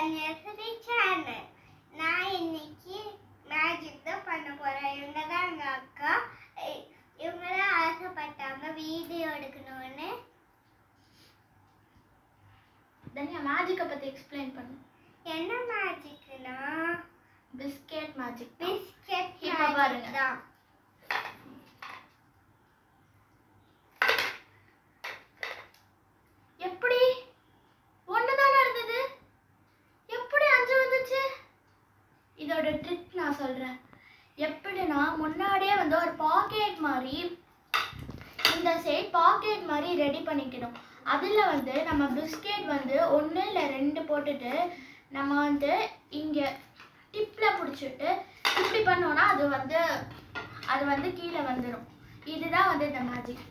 Kanyakumari channel. நான் இன்னைக்கு magic தான் பண்ண போறேன். இவங்க தான் எங்க அக்கா. இவங்க தான் ஆசைப்பட்டாங்க வீடியோ எடுக்கணும்னு. தனியா மேஜிக்கை பத்தி எக்ஸ்பிளைன் பண்ணு. என்ன மேஜிக்னா பிஸ்கெட் மேஜிக். பிஸ்கெட் இப்ப பாருங்க தான். எப்படி ஒண்ணுதான் நடந்தது, எப்படி 5 வந்துச்சு? இதோட ட்ரிக் நான் சொல்றேன். எப்படின்னா முன்னாடியே வந்து ஒரு பாக்கெட் மாதிரி இந்த சைட் பாக்கெட் மாதிரி ரெடி பண்ணிக்கணும். அதில் வந்து நம்ம பிஸ்கெட் வந்து 1 இல்லை 2 போட்டுட்டு நம்ம வந்து இங்கே டிப்பில் பிடிச்சிட்டு இப்படி பண்ணோன்னா அது வந்து கீழே வந்துடும். இதுதான் வந்து இந்த மேஜிக்.